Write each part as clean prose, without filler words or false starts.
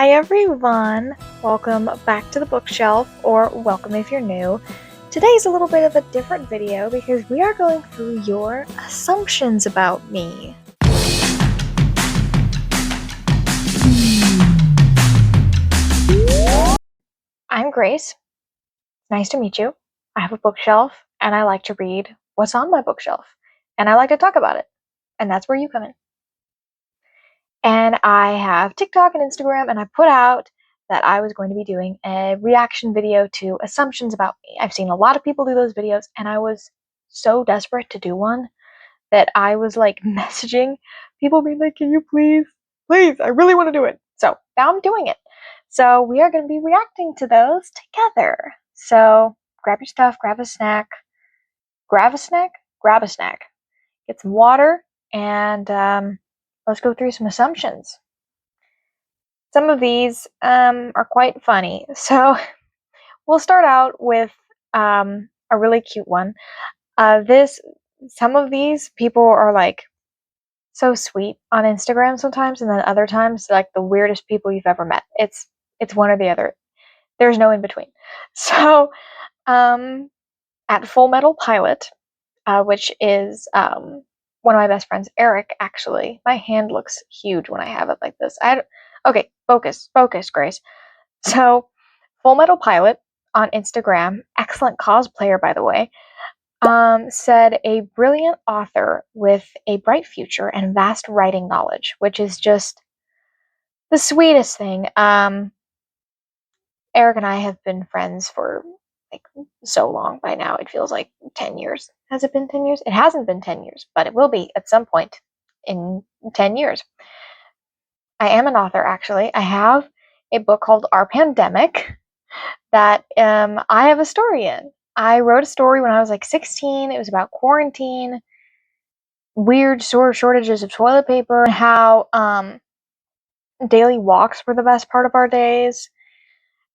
Hi everyone! Welcome back to the bookshelf, or welcome if you're new. Today's a little bit of a different video because we are going through your assumptions about me. I'm Grace. Nice to meet you. I have a bookshelf and I like to read what's on my bookshelf. And I like to talk about it. And that's where you come in. And I have TikTok and Instagram, and I put out that I was going to be doing a reaction video to assumptions about me. I've seen a lot of people do those videos, and I was so desperate to do one that I was like messaging people being like, can you please, I really want to do it. So now I'm doing it. So we are going to be reacting to those together. So grab your stuff, grab a snack, get some water, and let's go through some assumptions. Some of these are quite funny. So we'll start out with a really cute one. Some of these people are like so sweet on Instagram sometimes, and then other times like the weirdest people you've ever met. It's one or the other. There's no in between. So at Full Metal Pilot, which is one of my best friends, Eric, actually. My hand looks huge when I have it like this. Okay, focus, Grace. So, Full Metal Pilot on Instagram, excellent cosplayer, by the way, said a brilliant author with a bright future and vast writing knowledge, which is just the sweetest thing. Eric and I have been friends for like so long by now. It feels like 10 years. Has it been 10 years? It hasn't been 10 years, but it will be at some point in 10 years. I am an author, actually. I have a book called Our Pandemic that I have a story in. I wrote a story when I was like 16. It was about quarantine, weird shortages of toilet paper, and how daily walks were the best part of our days.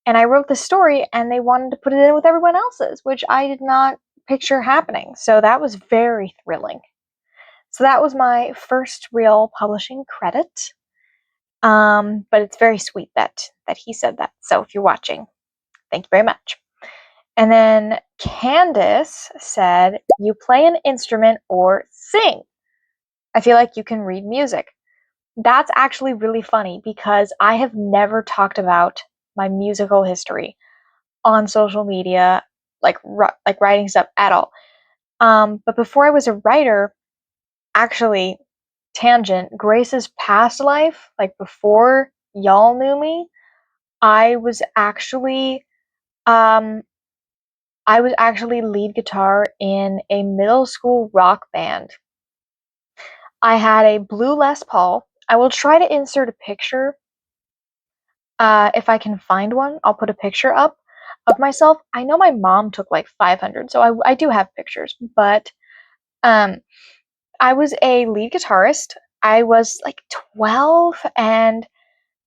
And I wrote the story, and they wanted to put it in with everyone else's, which I did not picture happening. So that was very thrilling. So that was my first real publishing credit. But it's very sweet that he said that. So if you're watching, thank you very much. And then Candace said, you play an instrument or sing. I feel like you can read music. That's actually really funny because I have never talked about my musical history on social media, like writing stuff at all. But before I was a writer, actually, tangent, Grace's past life, like before y'all knew me, I was actually lead guitar in a middle school rock band. I had a blue Les Paul. I will try to insert a picture. If I can find one, I'll put a picture up of myself. I know my mom took like 500, so I do have pictures, but I was a lead guitarist. I was like 12, and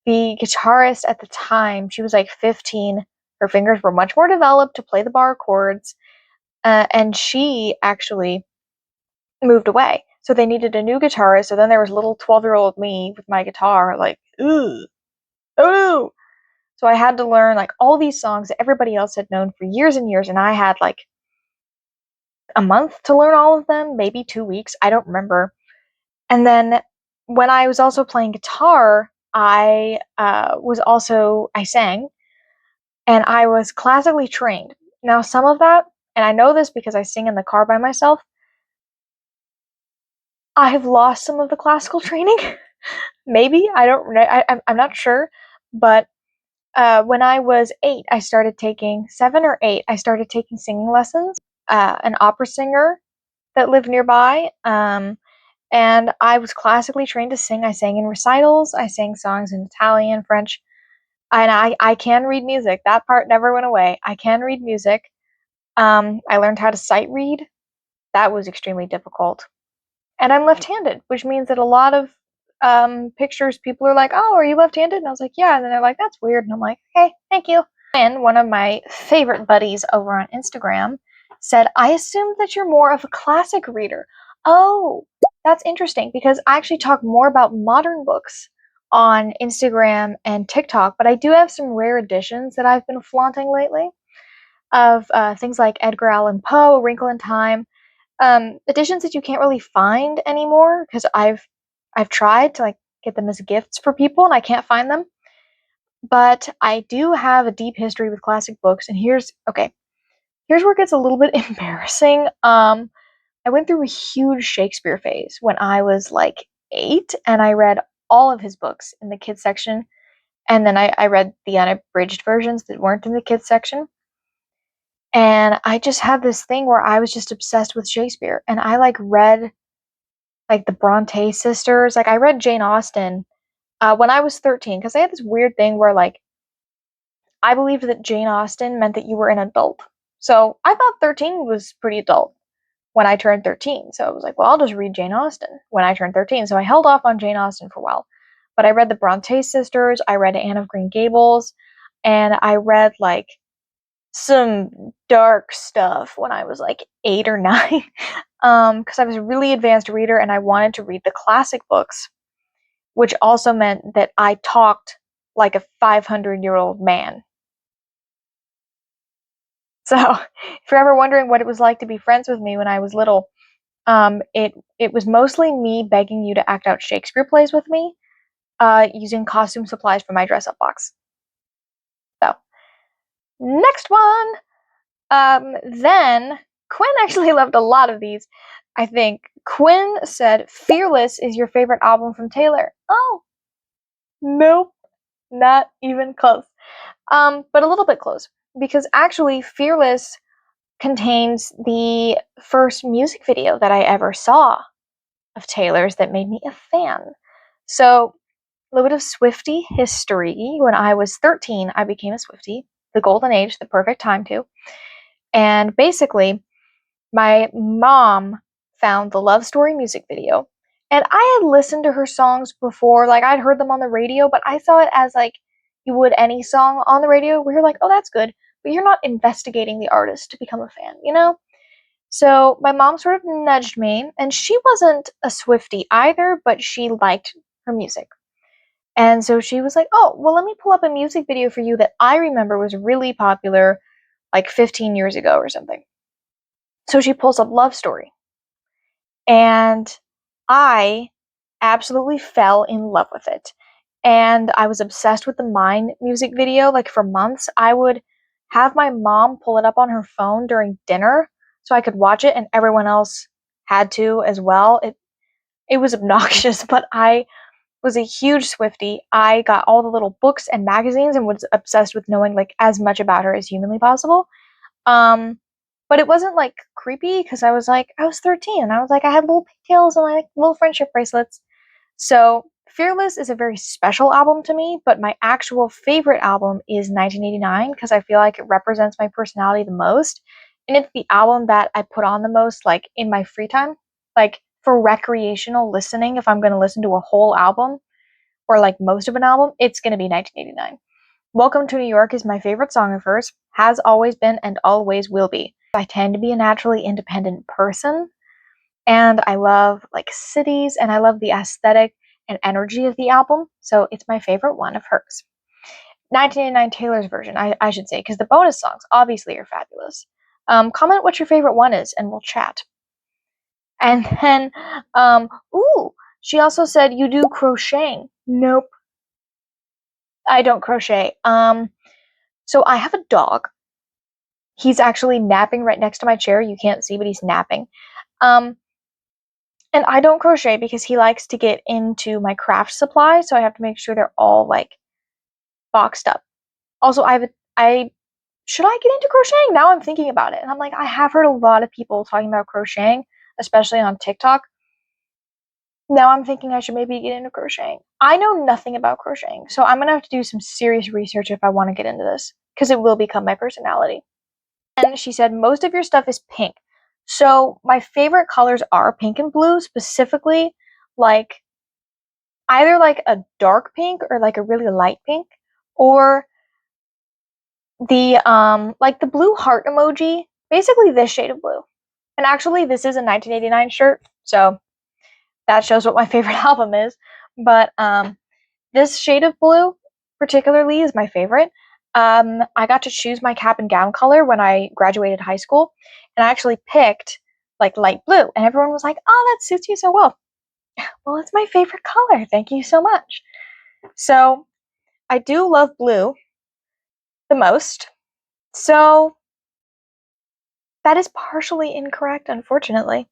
the guitarist at the time, she was like 15. Her fingers were much more developed to play the bar chords, and she actually moved away. So they needed a new guitarist. So then there was little 12-year-old me with my guitar, like, ooh, oh no. So I had to learn like all these songs that everybody else had known for years and years, and I had like a month to learn all of them, maybe 2 weeks, I don't remember. And then when I was also playing guitar, I sang, and I was classically trained. Now some of that, and I know this because I sing in the car by myself, I have lost some of the classical training. Maybe, I don't know, I'm not sure, but when I was 8, 7 or 8, I started taking singing lessons. An opera singer that lived nearby, and I was classically trained to sing. I sang in recitals, I sang songs in Italian, French, and I can read music. That part never went away. I can read music. I learned how to sight read. That was extremely difficult. And I'm left-handed, which means that a lot of pictures, people are like, oh, are you left-handed? And I was like, yeah. And then they're like, that's weird. And I'm like, okay, thank you. And one of my favorite buddies over on Instagram said, I assumed that you're more of a classic reader. Oh, that's interesting because I actually talk more about modern books on Instagram and TikTok, but I do have some rare editions that I've been flaunting lately of things like Edgar Allan Poe, Wrinkle in Time, editions that you can't really find anymore because I've tried to like get them as gifts for people and I can't find them. But I do have a deep history with classic books, and here's where it gets a little bit embarrassing. I went through a huge Shakespeare phase when I was like 8, and I read all of his books in the kids section, and then I read the unabridged versions that weren't in the kids section. And I just had this thing where I was just obsessed with Shakespeare, and I like read like the Bronte sisters. Like I read Jane Austen when I was 13 because I had this weird thing where like I believed that Jane Austen meant that you were an adult. So I thought 13 was pretty adult when I turned 13. So I was like, well, I'll just read Jane Austen when I turned 13. So I held off on Jane Austen for a while. But I read the Bronte sisters, I read Anne of Green Gables, and I read like some dark stuff when I was like 8 or 9. Because I was a really advanced reader and I wanted to read the classic books, which also meant that I talked like a 500-year-old man. So, if you're ever wondering what it was like to be friends with me when I was little, it was mostly me begging you to act out Shakespeare plays with me, using costume supplies from my dress-up box. So, next one. Then Quinn actually loved a lot of these. I think Quinn said, "Fearless is your favorite album from Taylor." Oh, nope, not even close. But a little bit close because actually, Fearless contains the first music video that I ever saw of Taylor's that made me a fan. So, a little bit of Swiftie history. When I was 13, I became a Swiftie, the golden age, the perfect time to. And basically, my mom found the Love Story music video. And I had listened to her songs before, like I'd heard them on the radio, but I saw it as like you would any song on the radio where you're like, oh, that's good, but you're not investigating the artist to become a fan, you know? So my mom sort of nudged me, and she wasn't a Swiftie either, but she liked her music. And so she was like, oh, well, let me pull up a music video for you that I remember was really popular like 15 years ago or something. So she pulls up Love Story. And I absolutely fell in love with it. And I was obsessed with the Mine music video. Like for months, I would have my mom pull it up on her phone during dinner so I could watch it, and everyone else had to as well. It was obnoxious, but I was a huge Swiftie. I got all the little books and magazines and was obsessed with knowing like as much about her as humanly possible. Um, but it wasn't like creepy because I was 13 and I was like, I had little pigtails and like little friendship bracelets. So Fearless is a very special album to me, but my actual favorite album is 1989 because I feel like it represents my personality the most. And it's the album that I put on the most, like in my free time, like for recreational listening. If I'm going to listen to a whole album or like most of an album, it's going to be 1989. Welcome to New York is my favorite song of hers, has always been and always will be. I tend to be a naturally independent person, and I love like cities, and I love the aesthetic and energy of the album, so it's my favorite one of hers. 1989 Taylor's version, I should say, because the bonus songs obviously are fabulous. Comment what your favorite one is, and we'll chat. And then, she also said, you do crocheting. Nope, I don't crochet. So I have a dog. He's actually napping right next to my chair. You can't see, but he's napping. And I don't crochet because he likes to get into my craft supplies, so I have to make sure they're all like boxed up. Also, should I get into crocheting? Now I'm thinking about it, and I'm like, I have heard a lot of people talking about crocheting, especially on TikTok. Now I'm thinking I should maybe get into crocheting. I know nothing about crocheting, so I'm gonna have to do some serious research if I want to get into this, because it will become my personality. And she said, most of your stuff is pink. So my favorite colors are pink and blue, specifically like either like a dark pink or like a really light pink, or the like the blue heart emoji, basically this shade of blue. And actually this is a 1989 shirt, so that shows what my favorite album is. But This shade of blue particularly is my favorite. I got to choose my cap and gown color when I graduated high school, and I actually picked like light blue, and everyone was like, "Oh, that suits you so well." Well, it's my favorite color. Thank you so much. So I do love blue the most. So that is partially incorrect, unfortunately.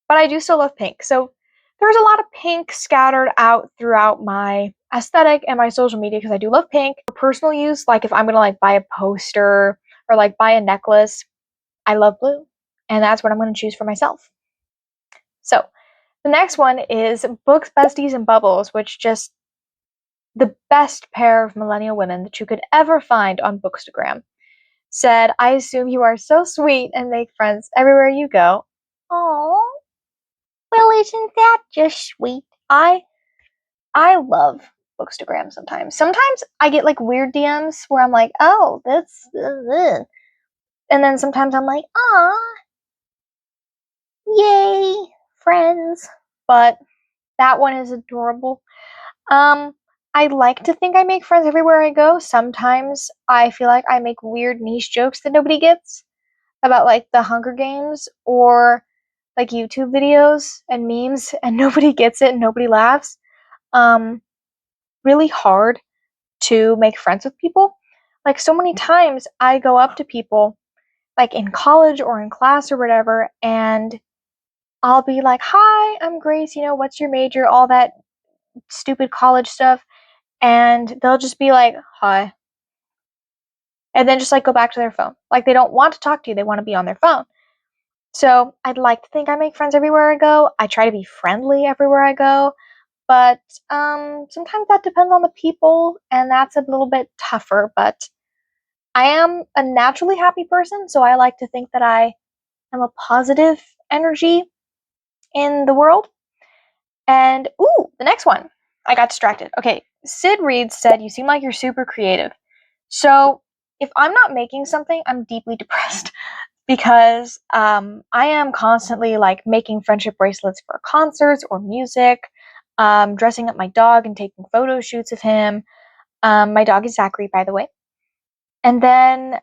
But I do still love pink. So there's a lot of pink scattered out throughout my aesthetic and my social media because I do love pink. For personal use, like if I'm gonna like buy a poster or like buy a necklace, I love blue. And that's what I'm gonna choose for myself. So the next one is Books, Besties, and Bubbles, which just the best pair of millennial women that you could ever find on Bookstagram. Said, I assume you are so sweet and make friends everywhere you go. Oh, well, isn't that just sweet? I love Bookstagram sometimes. Sometimes I get like weird DMs where I'm like, oh, that's and then sometimes I'm like, ah, yay, friends. But that one is adorable. Um, I like to think I make friends everywhere I go. Sometimes I feel like I make weird niche jokes that nobody gets about like the Hunger Games or like YouTube videos and memes and nobody gets it and nobody laughs. Um, really hard to make friends with people. Like so many times I go up to people like in college or in class or whatever and I'll be like, "Hi, I'm Grace, what's your major?" all that stupid college stuff and they'll just be like, "Hi." And then just like go back to their phone. Like they don't want to talk to you, they want to be on their phone. So, I'd like to think I make friends everywhere I go. I try to be friendly everywhere I go, but sometimes that depends on the people and that's a little bit tougher, but I am a naturally happy person, so I like to think that I am a positive energy in the world. And ooh, the next one. I got distracted. Okay, Sid Reed said, "You seem like you're super creative." So, if I'm not making something, I'm deeply depressed because I am constantly like making friendship bracelets for concerts or music, dressing up my dog and taking photo shoots of him. My dog is Zachary, by the way. And then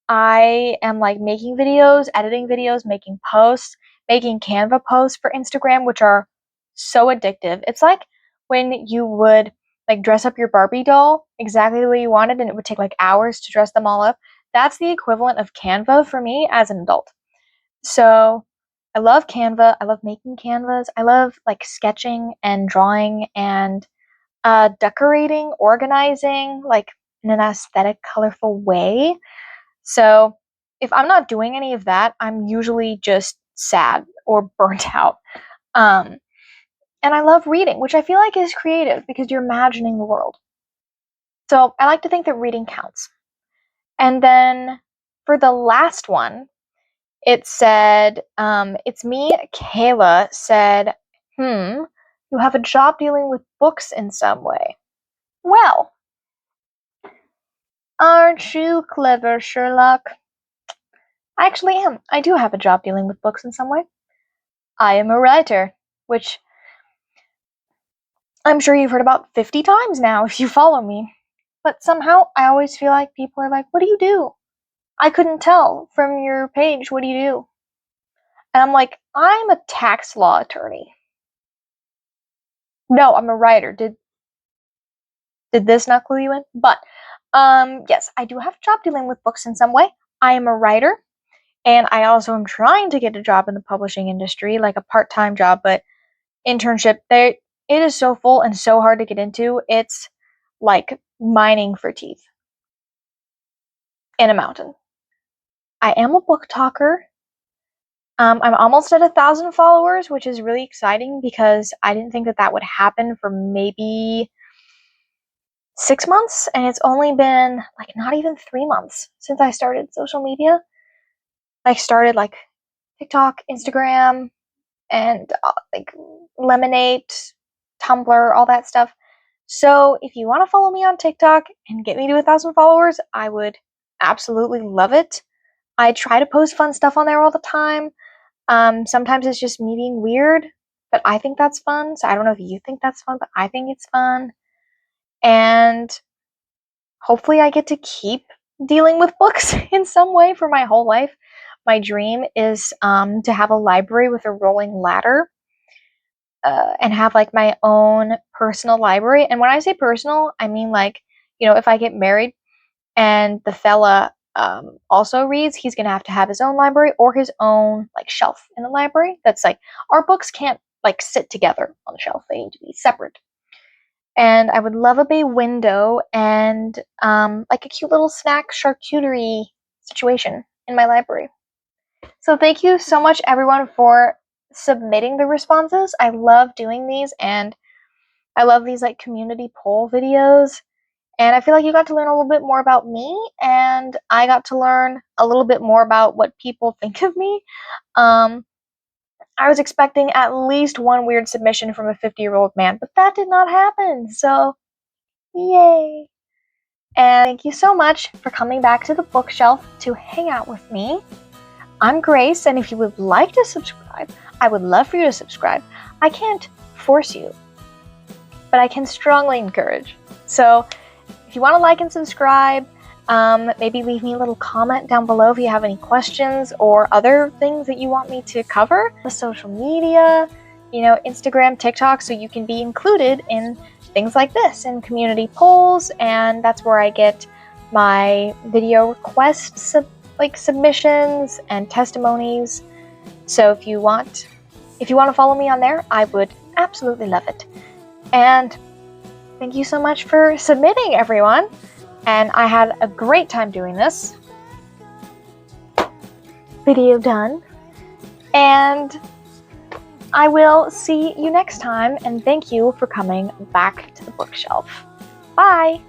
I am like making videos, editing videos, making posts, making Canva posts for Instagram, which are so addictive. It's like when you would like dress up your Barbie doll exactly the way you wanted and it would take like hours to dress them all up. That's the equivalent of Canva for me as an adult. So I love Canva. I love making canvas. I love like sketching and drawing and decorating, organizing, like in an aesthetic, colorful way. So if I'm not doing any of that, I'm usually just sad or burnt out. Um, and I love reading, which I feel like is creative because you're imagining the world. So I like to think that reading counts. And then for the last one, it said, it's me, Kayla, said, you have a job dealing with books in some way. Well, aren't you clever, Sherlock? I actually am. I do have a job dealing with books in some way. I am a writer, which I'm sure you've heard about 50 times now if you follow me. But somehow I always feel like people are like, what do you do? I couldn't tell from your page, what do you do? And I'm like, I'm a tax law attorney. No, I'm a writer. Did this not clue you in? But yes, I do have a job dealing with books in some way. I am a writer, and I also am trying to get a job in the publishing industry, like a part-time job, but internship. It is so full and so hard to get into. It's like mining for teeth in a mountain. I am a book talker. I'm almost at 1,000 followers, which is really exciting because I didn't think that would happen for maybe 6 months, and it's only been like not even 3 months since I started social media. Like started like TikTok, Instagram, and like Lemonade, Tumblr, all that stuff. So if you want to follow me on TikTok and get me to 1,000 followers, I would absolutely love it. I try to post fun stuff on there all the time. Sometimes it's just me being weird, but I think that's fun. So I don't know if you think that's fun, but I think it's fun. And hopefully I get to keep dealing with books in some way for my whole life. My dream is to have a library with a rolling ladder, and have like my own personal library. And when I say personal, I mean like, if I get married and the fella also reads, he's gonna have to have his own library or his own like shelf in the library. That's like, our books can't like sit together on the shelf; they need to be separate. And I would love a bay window and like a cute little snack charcuterie situation in my library. So thank you so much, everyone, for submitting the responses. I love doing these, and I love these like community poll videos. And I feel like you got to learn a little bit more about me, and I got to learn a little bit more about what people think of me. I was expecting at least one weird submission from a 50-year-old man, but that did not happen. So, yay. And thank you so much for coming back to the bookshelf to hang out with me. I'm Grace, and if you would like to subscribe, I would love for you to subscribe. I can't force you, but I can strongly encourage. So if you want to like and subscribe, maybe leave me a little comment down below if you have any questions or other things that you want me to cover. The social media, Instagram, TikTok, so you can be included in things like this and community polls, and that's where I get my video requests, like submissions and testimonies. So if you want to follow me on there, I would absolutely love it. And thank you so much for submitting, everyone. And I had a great time doing this. Video done. And I will see you next time, and thank you for coming back to the bookshelf. Bye!